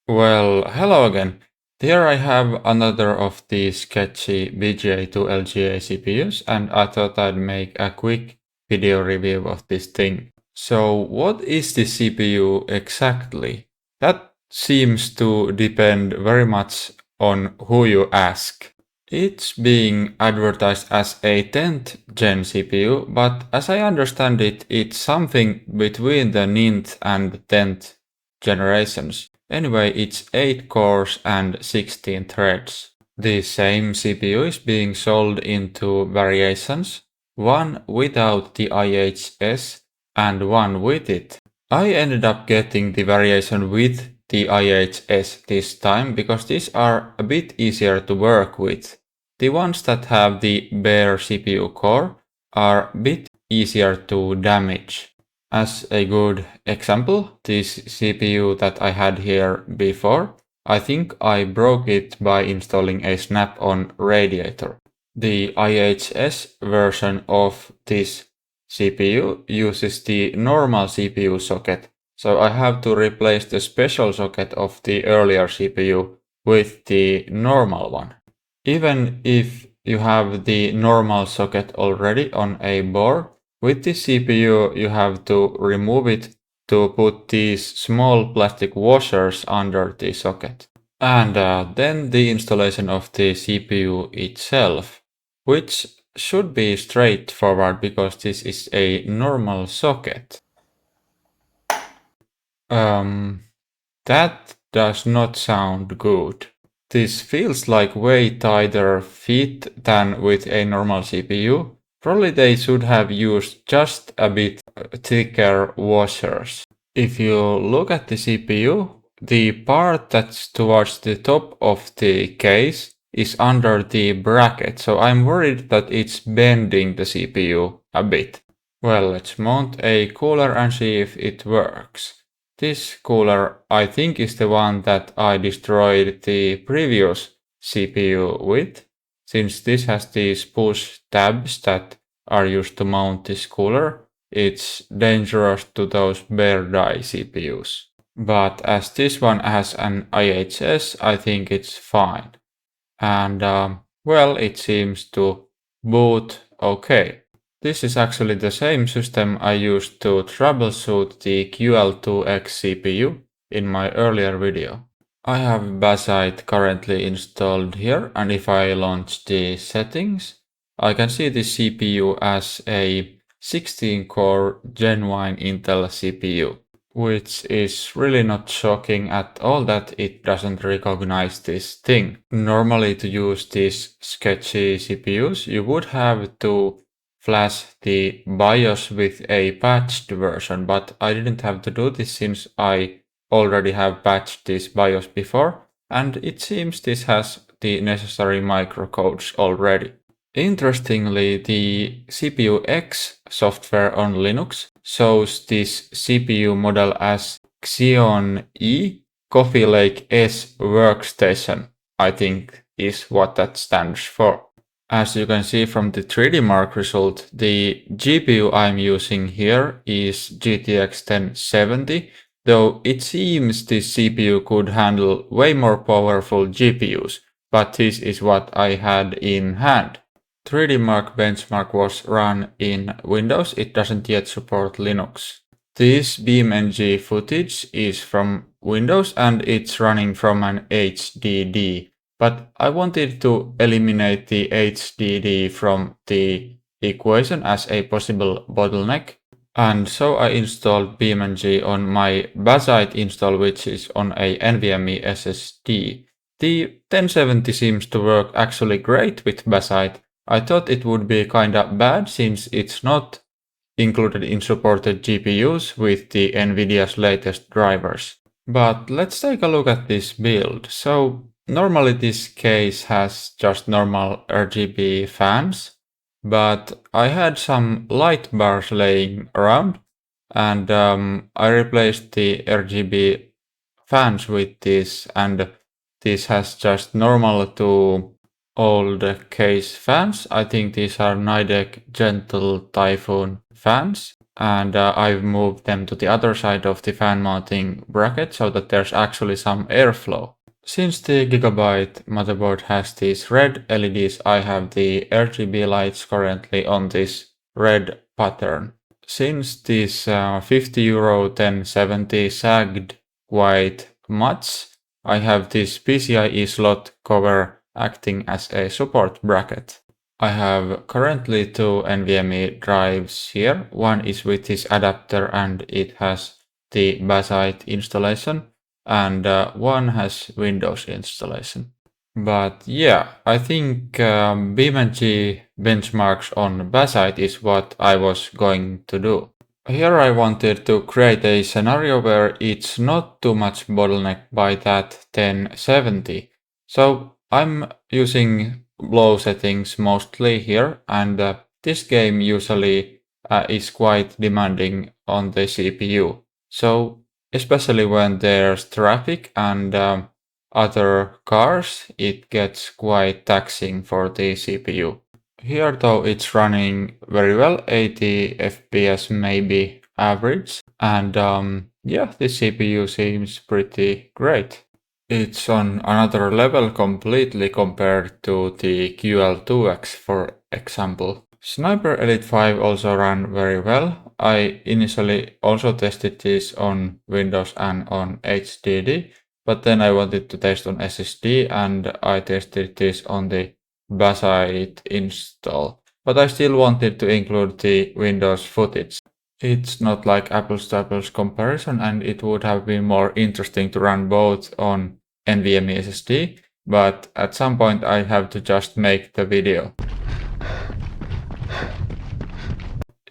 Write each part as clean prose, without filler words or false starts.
Well, hello again. Here I have another of these sketchy BGA-to-LGA CPUs, and I thought I'd make a quick video review of this thing. So what is the CPU exactly? That seems to depend very much on who you ask. It's being advertised as a 10th gen CPU, but as I understand it, it's something between the ninth and 10th generations. Anyway, it's 8 cores and 16 threads. The same CPU is being sold in two variations, one without the IHS and one with it. I ended up getting the variation with the IHS this time because these are a bit easier to work with. The ones that have the bare CPU core are a bit easier to damage. As a good example, this CPU that I had here before, I think I broke it by installing a snap-on radiator. The IHS version of this CPU uses the normal CPU socket, so I have to replace the special socket of the earlier CPU with the normal one. Even if you have the normal socket already on a board, with the CPU you have to remove it to put these small plastic washers under the socket. And then the installation of the CPU itself, which should be straightforward because this is a normal socket. That does not sound good. This feels like way tighter fit than with a normal CPU. Probably they should have used just a bit thicker washers. If you look at the CPU, the part that's towards the top of the case is under the bracket, so I'm worried that it's bending the CPU a bit. Well, let's mount a cooler and see if it works. This cooler, I think, is the one that I destroyed the previous CPU with, since this has these push tabs that are used to mount this cooler. It's dangerous to those bare die CPUs. But as this one has an IHS, I think it's fine. And well, it seems to boot okay. This is actually the same system I used to troubleshoot the QL2X CPU in my earlier video. I have Bazzite currently installed here, and if I launch the settings, I can see the CPU as a 16-core Gen 1 Intel CPU, which is really not shocking at all that it doesn't recognize this thing. Normally, to use these sketchy CPUs, you would have to flash the BIOS with a patched version, but I didn't have to do this since I already have patched this BIOS before, and it seems this has the necessary microcodes already. Interestingly, the CPU X software on Linux shows this CPU model as Xeon E Coffee Lake S Workstation, I think is what that stands for. As you can see from the 3D Mark result, the GPU I'm using here is GTX 1070, though it seems this CPU could handle way more powerful GPUs, but this is what I had in hand. 3D Mark benchmark was run in Windows, it doesn't yet support Linux. This BeamNG footage is from Windows and it's running from an HDD, but I wanted to eliminate the HDD from the equation as a possible bottleneck, and so I installed BeamNG on my Bazzite install, which is on a NVMe SSD. The 1070 seems to work actually great with Bazzite. I thought it would be kinda bad since it's not included in supported GPUs with the Nvidia's latest drivers. But let's take a look at this build. So normally this case has just normal RGB fans, but I had some light bars laying around and I replaced the RGB fans with this, and this has just normal to old case fans. I think these are Nidec Gentle Typhoon fans. and I've moved them to the other side of the fan mounting bracket so that there's actually some airflow. Since the Gigabyte motherboard has these red LEDs, I have the RGB lights currently on this red pattern. Since these €50 1070 sagged white mats, I have this PCIe slot cover acting as a support bracket. I have currently two NVMe drives here. One is with this adapter and it has the Bazzite installation, and one has Windows installation. But yeah, I think BeamNG benchmarks on Bazzite is what I was going to do. Here I wanted to create a scenario where it's not too much bottleneck by that 1070. So I'm using low settings mostly here, and this game usually is quite demanding on the CPU. So especially when there's traffic and other cars, it gets quite taxing for the CPU. Here though it's running very well, 80 FPS maybe average, and yeah, the CPU seems pretty great. It's on another level completely compared to the QL2X for example. Sniper Elite 5 also ran very well. I initially also tested this on Windows and on HDD, but then I wanted to test on SSD and I tested this on the Bazzite install. But I still wanted to include the Windows footage. It's not like apples to apples comparison, and it would have been more interesting to run both on NVMe SSD, but at some point I have to just make the video.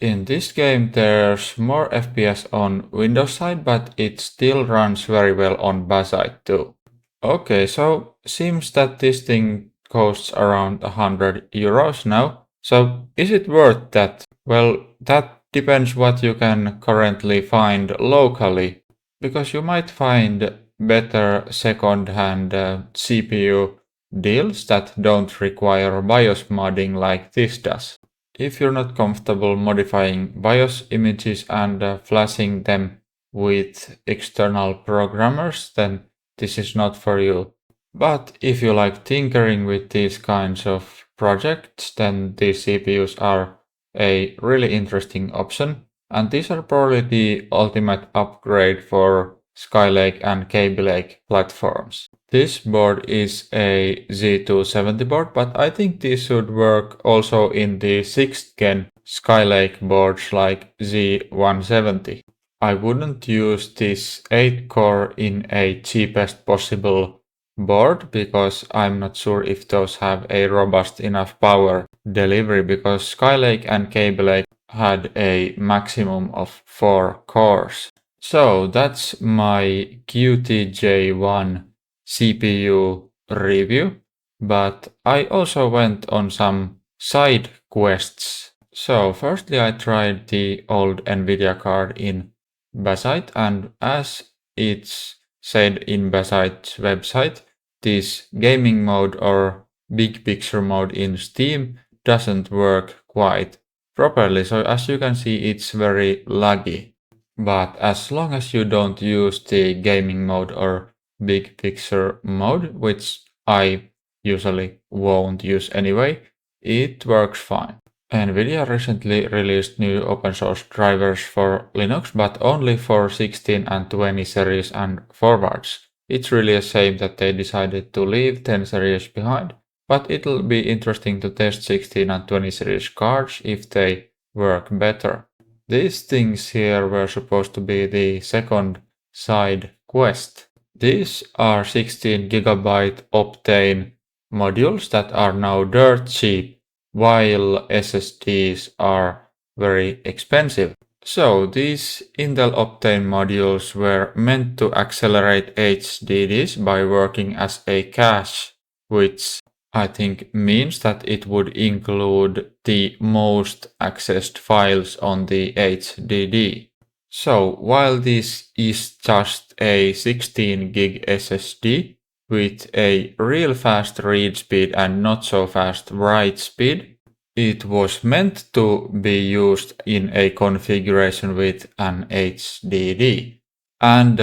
In this game there's more FPS on Windows side, but it still runs very well on Bazzite too. Okay, so seems that this thing costs around €100 now. So is it worth that? Well, that depends what you can currently find locally, because you might find better second-hand CPU deals that don't require BIOS modding like this does. If you're not comfortable modifying BIOS images and flashing them with external programmers, then this is not for you. But if you like tinkering with these kinds of projects, then these CPUs are a really interesting option, and these are probably the ultimate upgrade for Skylake and Kaby Lake platforms. This board is a Z270 board, but I think this should work also in the 6th gen Skylake boards like Z170. I wouldn't use this 8-core in a cheapest possible board because I'm not sure if those have a robust enough power delivery, because Skylake and Kaby Lake had a maximum of 4 cores. So that's my QTJ1 CPU review, but I also went on some side quests. So firstly I tried the old Nvidia card in Bazzite, and as it's said in Bazzite's website, this gaming mode or big picture mode in Steam doesn't work quite properly. So as you can see, it's very laggy. But as long as you don't use the gaming mode or big picture mode, which I usually won't use anyway, it works fine. Nvidia recently released new open source drivers for Linux, but only for 16 and 20 series and forwards. It's really a shame that they decided to leave 10 series behind, but it'll be interesting to test 16 and 20 series cards if they work better. These things here were supposed to be the second side quest. These are 16 GB Optane modules that are now dirt cheap, while SSDs are very expensive. So these Intel Optane modules were meant to accelerate HDDs by working as a cache, which I think means that it would include the most accessed files on the HDD. So while this is just a 16 gig SSD with a real fast read speed and not so fast write speed, It was meant to be used in a configuration with an HDD, and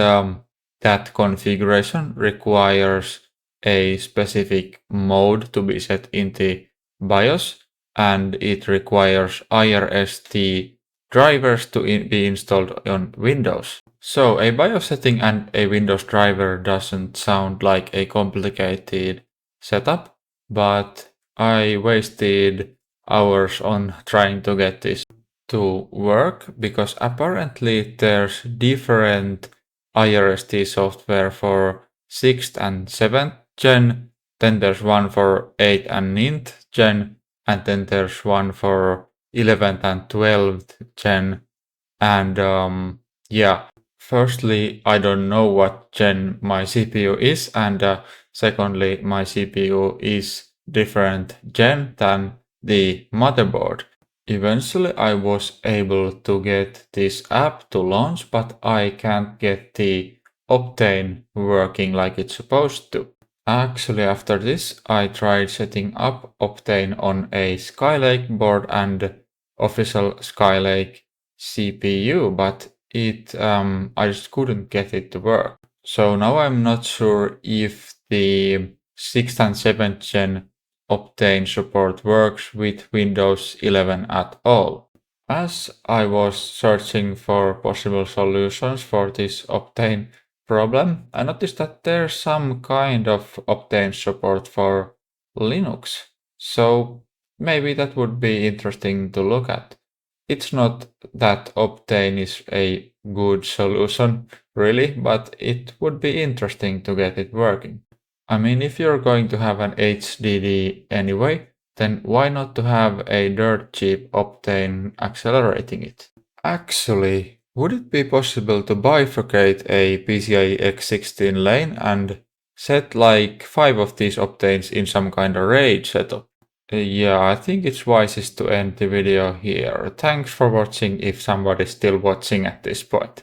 that configuration requires a specific mode to be set in the BIOS, and it requires IRST drivers to be installed on Windows. So a BIOS setting and a Windows driver doesn't sound like a complicated setup, but I wasted hours on trying to get this to work because apparently there's different IRST software for 6th and 7th gen, then there's one for 8th and 9th gen, and then there's one for 11th and 12th gen. And yeah, firstly, I don't know what gen my CPU is, and secondly, my CPU is different gen than the motherboard. Eventually, I was able to get this app to launch, but I can't get the Optane working like it's supposed to. Actually, after this, I tried setting up Optane on a Skylake board and official Skylake CPU, but I just couldn't get it to work. So now I'm not sure if the 6th and 7th gen Optane support works with Windows 11 at all. As I was searching for possible solutions for this Optane problem, I noticed that there's some kind of Optane support for Linux. So maybe that would be interesting to look at. It's not that Optane is a good solution, really, but it would be interesting to get it working. I mean, if you're going to have an HDD anyway, then why not to have a dirt cheap Optane accelerating it? Actually, would it be possible to bifurcate a PCIe X16 lane and set like 5 of these Optanes in some kind of RAID setup? Yeah, I think it's wisest to end the video here. Thanks for watching if somebody's still watching at this point.